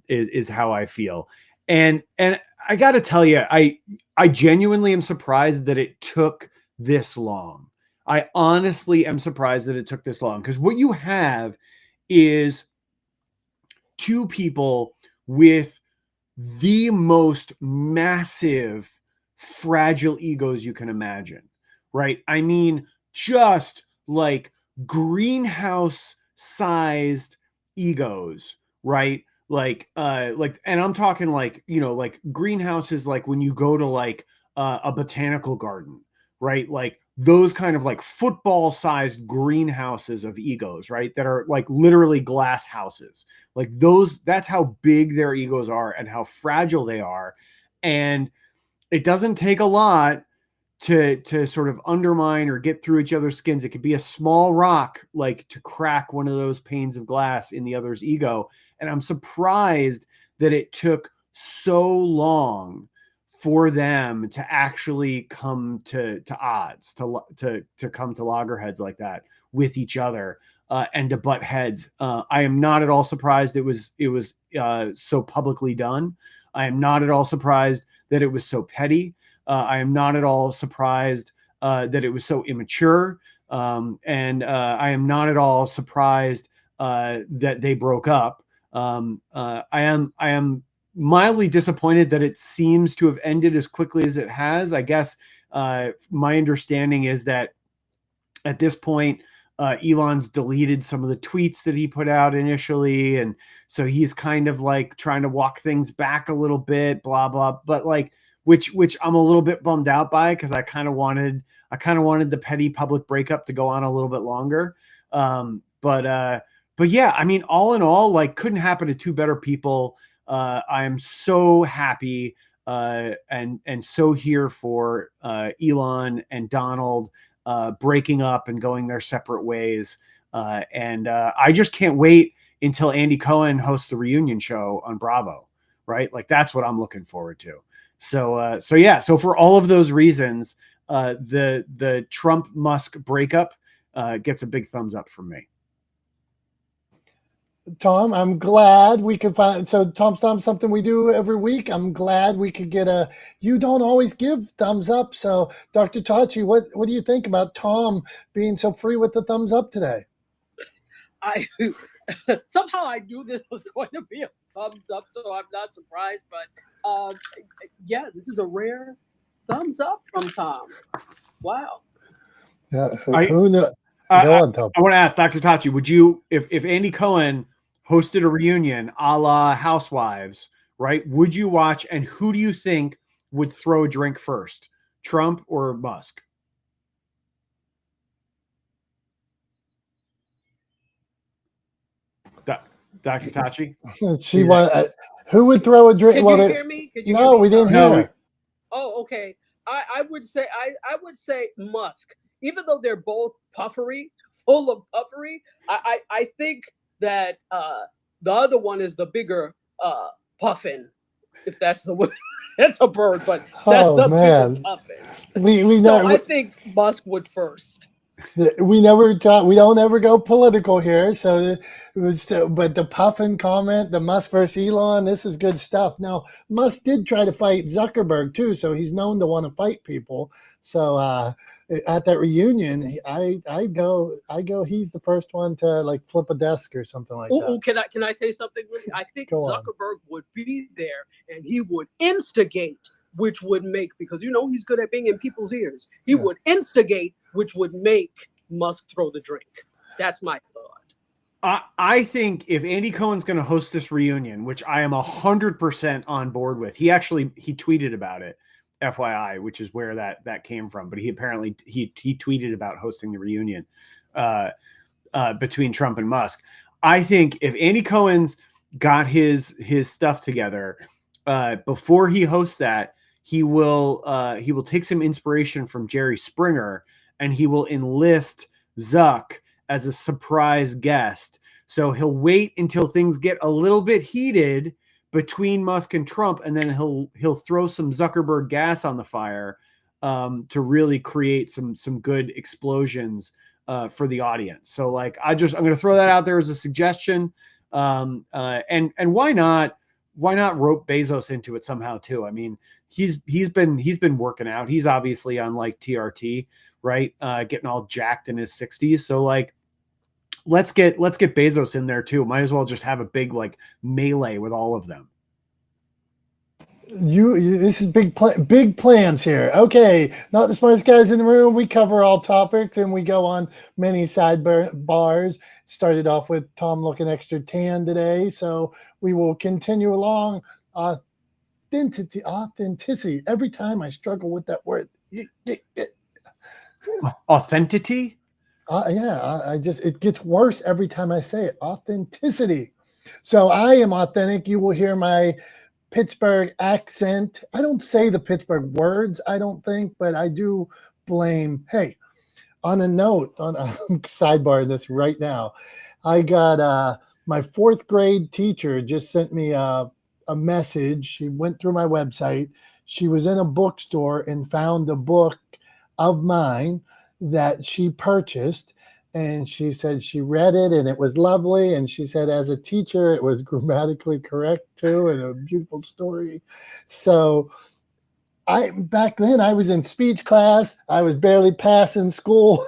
is how I feel. And I got to tell you, I genuinely am surprised that it took this long. I honestly am surprised that it took this long, because what you have is two people with the most massive, fragile egos you can imagine, right? I mean, just like greenhouse sized egos, right? Like, and I'm talking like, like greenhouses, like when you go to like a botanical garden, right? Like those kind of like football sized greenhouses of egos, right? That are like literally glass houses. Like those, that's how big their egos are and how fragile they are. And it doesn't take a lot to sort of undermine or get through each other's skins. It could be a small rock, like to crack one of those panes of glass in the other's ego. And I'm surprised that it took so long for them to actually come to odds, to come to loggerheads like that with each other, and to butt heads. I am not at all surprised it was so publicly done. I am not at all surprised that it was so petty. I am not at all surprised that it was so immature. And I am not at all surprised that they broke up. I am mildly disappointed that it seems to have ended as quickly as it has. I guess my understanding is that at this point, Elon's deleted some of the tweets that he put out initially. And so he's kind of like trying to walk things back a little bit, blah, blah. But like, which I'm a little bit bummed out by, because I kind of wanted the petty public breakup to go on a little bit longer. But yeah, I mean, all in all, like, couldn't happen to two better people. I am so happy and so here for Elon and Donald breaking up and going their separate ways. And I just can't wait until Andy Cohen hosts the reunion show on Bravo, right? Like, that's what I'm looking forward to. So for all of those reasons, the Trump Musk breakup gets a big thumbs up from me. Tom, I'm glad we could find. So Tom's Thumbs, something we do every week. I'm glad we could get a. You don't always give thumbs up. So Dr. Tachi, what do you think about Tom being so free with the thumbs up today? Somehow I knew this was going to be a thumbs up, so I'm not surprised. But yeah, this is a rare thumbs up from Tom. Wow. Yeah, who knew? Go on, Tom. I want to ask Dr. Tachi, would you, if Andy Cohen hosted a reunion a la Housewives, right, would you watch, and who do you think would throw a drink first, Trump or Musk? Dr. Tachi? Who would throw a drink? Can you hear me? No, we didn't hear. Oh, okay. I would say Musk. Even though they're both puffery, full of puffery, I think that the other one is the bigger puffin, if that's the word. That's a bird, but that's the bigger puffin. I think Musk would first. We don't ever go political here. So it was, but the Puffin comment, the Musk versus Elon, this is good stuff. Now, Musk did try to fight Zuckerberg too, so he's known to want to fight people. So at that reunion, I go. He's the first one to like flip a desk or something like that. Can I say something? I think Zuckerberg would be there and he would instigate, which would make, because he's good at being in people's ears. He would instigate, which would make Musk throw the drink. That's my thought. I think if Andy Cohen's going to host this reunion, which I am 100% on board with, he tweeted about it, FYI, which is where that came from. But he apparently he tweeted about hosting the reunion between Trump and Musk. I think if Andy Cohen's got his stuff together before he hosts that, he will take some inspiration from Jerry Springer, and he will enlist Zuck as a surprise guest. So he'll wait until things get a little bit heated between Musk and Trump, and then he'll throw some Zuckerberg gas on the fire to really create some good explosions for the audience. So like I'm going to throw that out there as a suggestion. And why not rope Bezos into it somehow too? I mean, he's been working out. He's obviously on like TRT, right? Getting all jacked in his 60s. So like, let's get Bezos in there too. Might as well just have a big like melee with all of them. This is big plans here. Okay, not the smartest guys in the room. We cover all topics and we go on many sidebars. Started off with Tom looking extra tan today, so we will continue along. Authenticity. Every time I struggle with that word. Authenticity? It gets worse every time I say it. Authenticity. So I am authentic. You will hear my Pittsburgh accent. I don't say the Pittsburgh words, I don't think, but I do blame. Hey, on a note, on a sidebar this right now, I got my 4th grade teacher just sent me a message. She went through my website. She was in a bookstore and found a book of mine that she purchased. And she said she read it and it was lovely. And she said, as a teacher, it was grammatically correct too, and a beautiful story. So back then I was in speech class. I was barely passing school.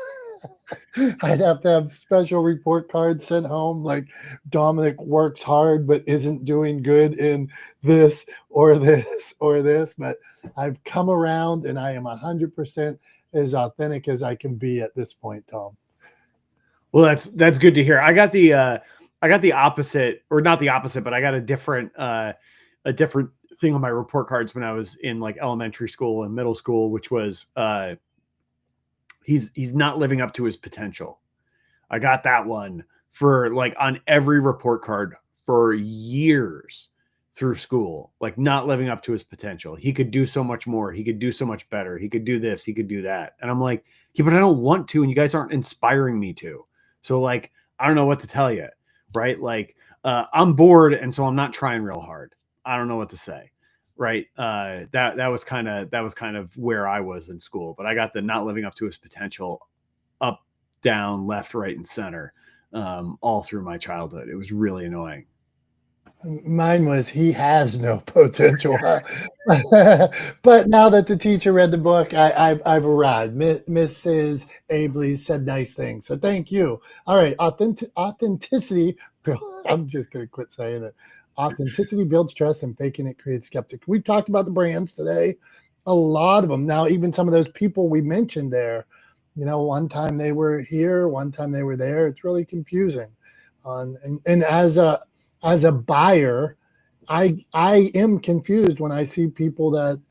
I'd have to have special report cards sent home, like Dominick works hard but isn't doing good in this or this or this. But I've come around and I am 100% as authentic as I can be at this point, Tom. Well, that's good to hear. I got the opposite, or not the opposite, but I got a different thing on my report cards when I was in like elementary school and middle school, which was he's not living up to his potential. I got that one for like on every report card for years through school, like not living up to his potential. He could do so much more. He could do so much better. He could do this. He could do that. And I'm like, yeah, but I don't want to. And you guys aren't inspiring me to. So like, I don't know what to tell you, right? Like, I'm bored. And so I'm not trying real hard. I don't know what to say. Right. That was kind of where I was in school, but I got the not living up to his potential up, down, left, right, and center, all through my childhood. It was really annoying. Mine was he has no potential. But now that the teacher read the book, I've arrived. Mrs. Abley said nice things. So thank you. All right. Authenticity. I'm just going to quit saying it. Authenticity builds trust and faking it creates skeptics. We've talked about the brands today. A lot of them. Now, even some of those people we mentioned there, one time they were here, one time they were there. It's really confusing. And as a buyer, I am confused when I see people that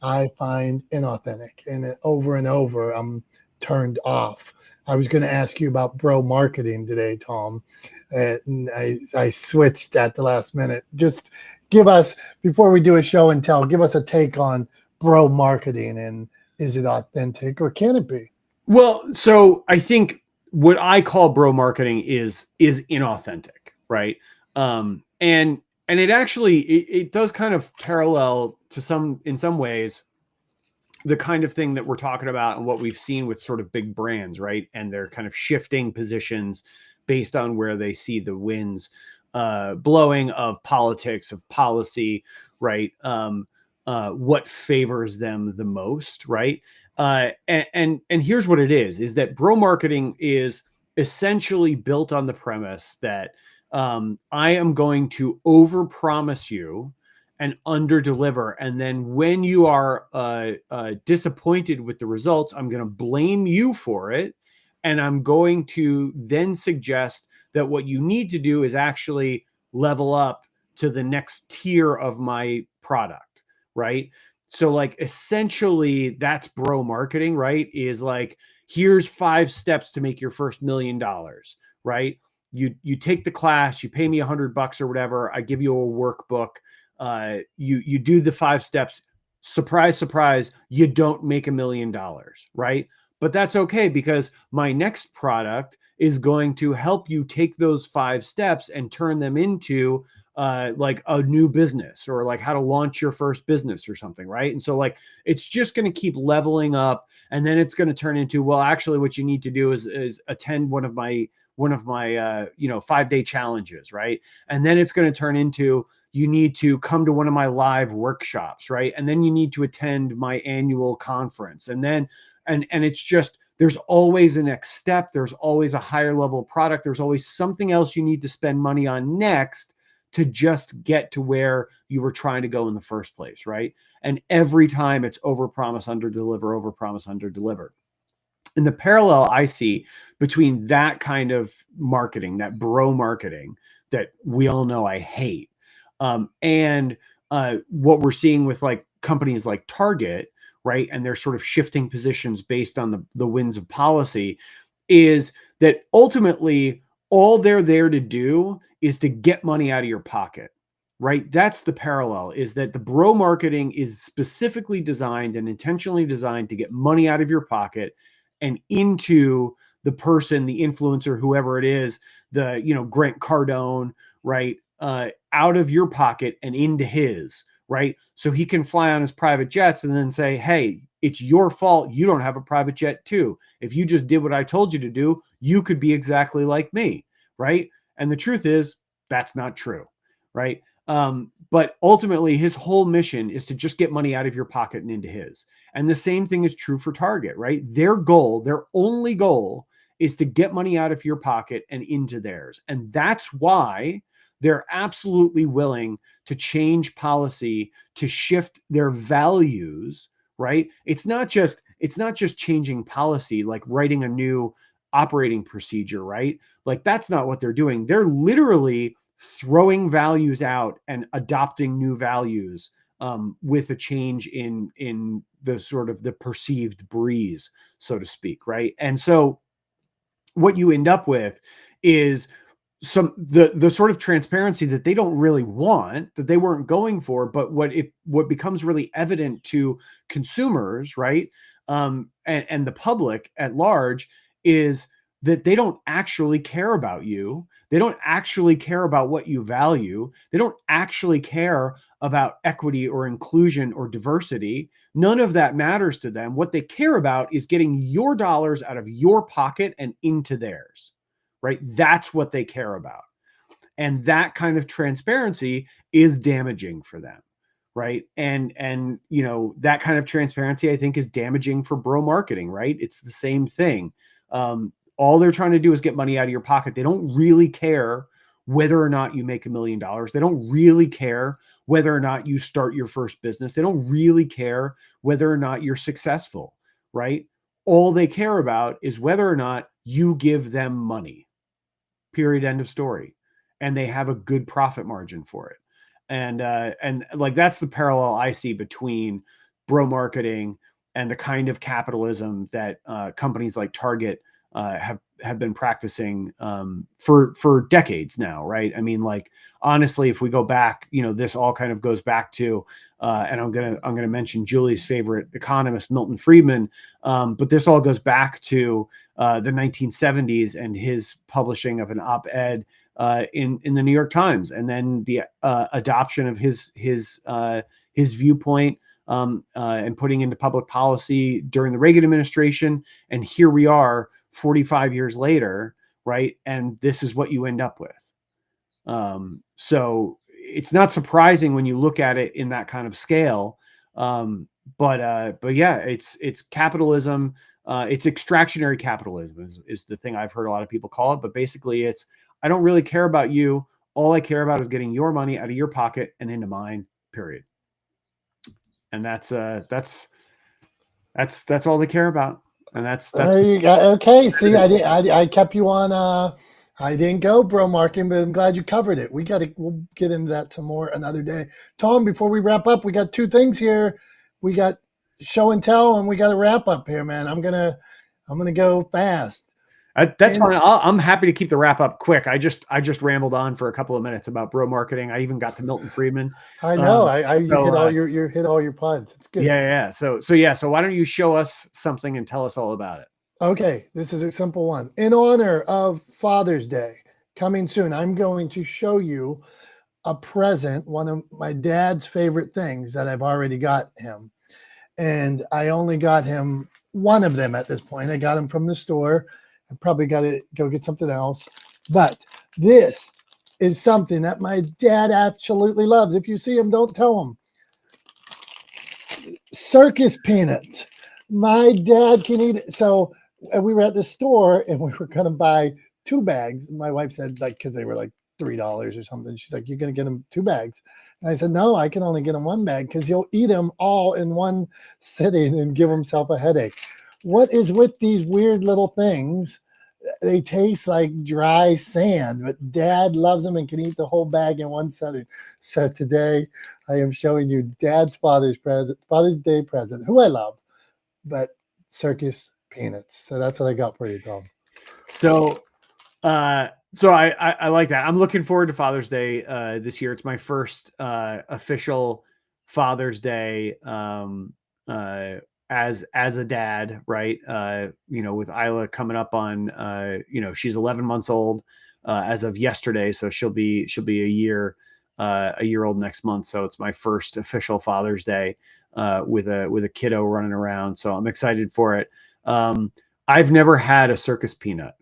I find inauthentic, and over I'm turned off. I was going to ask you about bro marketing today, Tom, and I switched at the last minute. Just give us, before we do a show and tell, give us a take on bro marketing, and is it authentic or can it be? Well, so I think what I call bro marketing is inauthentic, right? And it actually it does kind of parallel to in some ways the kind of thing that we're talking about and what we've seen with sort of big brands, right? And they're kind of shifting positions based on where they see the winds blowing of politics, of policy, right? What favors them the most, right? And here's what it is that bro marketing is essentially built on the premise that I am going to overpromise you and under deliver, and then when you are disappointed with the results, I'm going to blame you for it, and I'm going to then suggest that what you need to do is actually level up to the next tier of my product, right? So like essentially that's bro marketing, right? Is like, here's 5 steps to make your first $1 million, right? You take the class, you pay me $100 or whatever, I give you a workbook, you do the 5 steps, surprise, surprise, you don't make $1 million, right? But that's okay, because my next product is going to help you take those 5 steps and turn them into like a new business, or like how to launch your first business or something, right? And so like it's just going to keep leveling up, and then it's going to turn into, well, actually what you need to do is attend one of my 5-day challenges, right? And then it's going to turn into, you need to come to one of my live workshops, right? And then you need to attend my annual conference. And then, and it's just, there's always a next step. There's always a higher level product. There's always something else you need to spend money on next to just get to where you were trying to go in the first place, right? And every time it's overpromise, underdeliver, overpromise, underdeliver. And the parallel I see between that kind of marketing, that bro marketing that we all know I hate, and what we're seeing with like companies like Target, right? And they're sort of shifting positions based on the winds of policy, is that ultimately all they're there to do is to get money out of your pocket, right? That's the parallel, is that the bro marketing is specifically designed and intentionally designed to get money out of your pocket and into the person, the influencer, whoever it is, the, Grant Cardone, right? Out of your pocket and into his, right? So he can fly on his private jets and then say, hey, it's your fault. You don't have a private jet too. If you just did what I told you to do, you could be exactly like me, right? And the truth is, that's not true, right? But ultimately, his whole mission is to just get money out of your pocket and into his. And the same thing is true for Target, right? Their goal, their only goal, is to get money out of your pocket and into theirs. And that's why they're absolutely willing to change policy, to shift their values, right? It's not just changing policy, like writing a new operating procedure, right? Like that's not what they're doing. They're literally throwing values out and adopting new values, with a change in the sort of the perceived breeze, so to speak, right? And so what you end up with is the sort of transparency that they don't really want, that they weren't going for, but what becomes really evident to consumers, right, and the public at large, is that they don't actually care about you. They don't actually care about what you value. They don't actually care about equity or inclusion or diversity. None of that matters to them. What they care about is getting your dollars out of your pocket and into theirs, right? That's what they care about. And that kind of transparency is damaging for them, right? And that kind of transparency, I think, is damaging for bro marketing, right? It's the same thing. All they're trying to do is get money out of your pocket. They don't really care whether or not you make $1 million. They don't really care whether or not you start your first business. They don't really care whether or not you're successful, right? All they care about is whether or not you give them money. Period. End of story. And they have a good profit margin for it. And like that's the parallel I see between bro marketing and the kind of capitalism that companies like Target have been practicing for decades now, right? I mean, like honestly, if we go back, this all kind of goes back to, and I'm gonna mention Julie's favorite economist, Milton Friedman, but this all goes back to the 1970s and his publishing of an op-ed in the New York Times, and then the adoption of his viewpoint and putting into public policy during the Reagan administration. And here we are 45 years later, right? And this is what you end up with. So it's not surprising when you look at it in that kind of scale. But yeah, it's capitalism. It's extractionary capitalism is the thing I've heard a lot of people call it. But basically it's, I don't really care about you. All I care about is getting your money out of your pocket and into mine, period. And that's all they care about. And that's there you go. Okay. See, I kept you on, I didn't go bro marketing, but I'm glad you covered it. We'll get into that some more another day. Tom, before we wrap up, we got two things here. We got show and tell, and we got to wrap up here, man. I'm gonna go fast. That's fine. I'm happy to keep the wrap up quick. I just rambled on for a couple of minutes about bro marketing. I even got to Milton Friedman. I know. You hit all you hit all your puns. It's good. Yeah. So why don't you show us something and tell us all about it? Okay, this is a simple one. In honor of Father's Day coming soon, I'm going to show you a present, one of my dad's favorite things that I've already got him. And I only got him one of them at this point. I got him from the store. I probably got to go get something else. But this is something that my dad absolutely loves. If you see him, don't tell him. Circus peanuts. My dad can eat it. So we were at the store and we were going to buy 2 bags. My wife said, like, because they were like $3 or something. She's like, you're going to get him 2 bags. And I said, no, I can only get him 1 bag because he'll eat them all in one sitting and give himself a headache. What is with these weird little things? They taste like dry sand, but Dad loves them and can eat the whole bag in one sitting. So today I am showing you Dad's Father's Day present, who I love, but Circus peanuts. So that's what I got for you, Tom. So I like that. I'm looking forward to Father's Day this year. It's my first official Father's Day as a dad, right? With Isla coming up on she's 11 months old as of yesterday, so she'll be a year old next month. So it's my first official Father's Day with a kiddo running around. So I'm excited for it. I've never had a Circus peanut.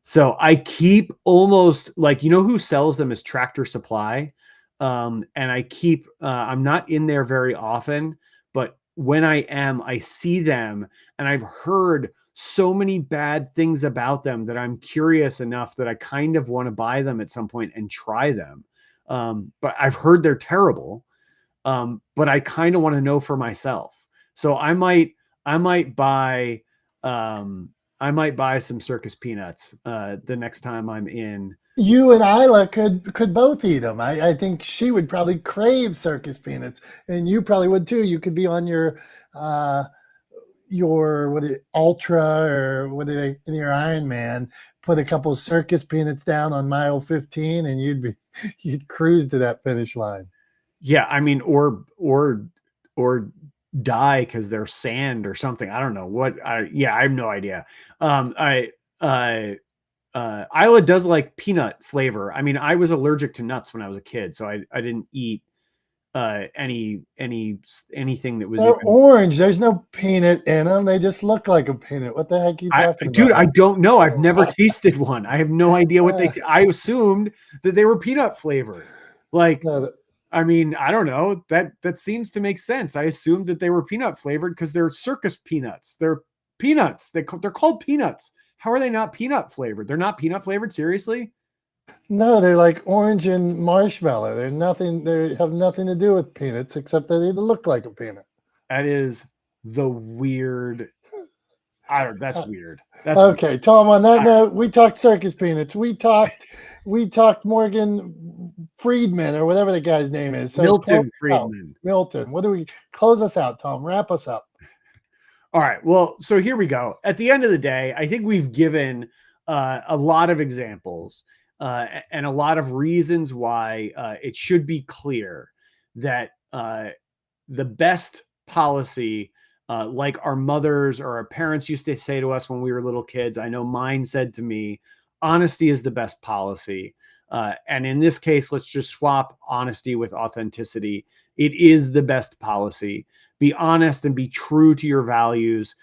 So I keep almost like, who sells them is Tractor Supply. And I keep, I'm not in there very often, but when I am, I see them and I've heard so many bad things about them that I'm curious enough that I kind of want to buy them at some point and try them. But I've heard they're terrible. But I kind of want to know for myself. So I might buy some Circus peanuts the next time I'm in. You and Isla could both eat them. I think she would probably crave Circus peanuts, and you probably would too. You could be on your Ultra or in your Iron Man, put a couple of Circus peanuts down on mile 15, and you'd cruise to that finish line. Yeah, I mean, or die because they're sand or something. I don't know what. I have no idea. Isla does like peanut flavor. I mean, I was allergic to nuts when I was a kid, so I didn't eat anything that was. They're orange. There's no peanut in them. They just look like a peanut. What the heck are you talking about? Dude, I don't know. I've never tasted one. I have no idea what I assumed that they were peanut flavored. Like, I mean, I don't know. That seems to make sense. I assumed that they were peanut flavored because they're Circus peanuts. They're peanuts. They're called peanuts. How are they not peanut flavored? They're not peanut flavored, seriously? No, they're like orange and marshmallow. They have nothing to do with peanuts except that they look like a peanut. That is the weird. That's weird. That's okay, weird. Tom, on that note, we talked Circus peanuts. We talked Morgan Friedman or whatever the guy's name is. So Milton Friedman. Milton. What do we close us out, Tom? Wrap us up. All right. Well, so here we go. At the end of the day, I think we've given a lot of examples and a lot of reasons why it should be clear that the best policy, like our mothers or our parents used to say to us when we were little kids, I know mine said to me, honesty is the best policy. And in this case, let's just swap honesty with authenticity. It is the best policy. Be honest and be true to your values.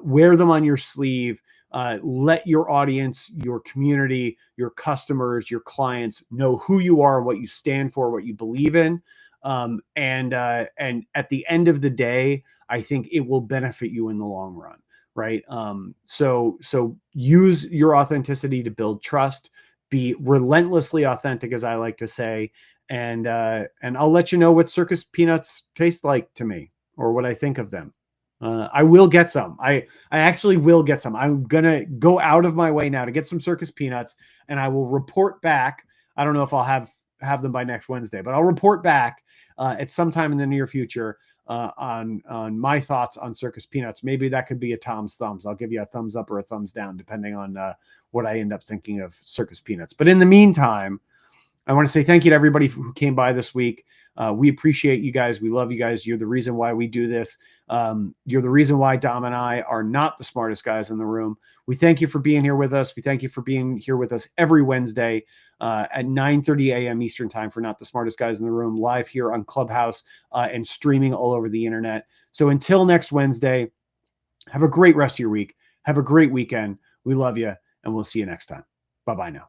Wear them on your sleeve. Let your audience, your community, your customers, your clients know who you are, what you stand for, what you believe in. And at the end of the day, I think it will benefit you in the long run, right? So use your authenticity to build trust. Be relentlessly authentic, as I like to say, and I'll let you know what Circus peanuts taste like to me, or what I think of them. I will get some. I actually will get some. I'm gonna go out of my way now to get some Circus peanuts, and I will report back. I don't know if I'll have them by next Wednesday, but I'll report back at some time in the near future on my thoughts on Circus peanuts. Maybe that could be a Tom's thumbs. I'll give you a thumbs up or a thumbs down, depending on what I end up thinking of Circus peanuts. But in the meantime, I want to say thank you to everybody who came by this week. We appreciate you guys. We love you guys. You're the reason why we do this. You're the reason why Dom and I are not the smartest guys in the room. We thank you for being here with us. We thank you for being here with us every Wednesday at 9:30 a.m. Eastern time for Not the Smartest Guys in the Room, live here on Clubhouse and streaming all over the internet. So until next Wednesday, have a great rest of your week. Have a great weekend. We love you, and we'll see you next time. Bye-bye now.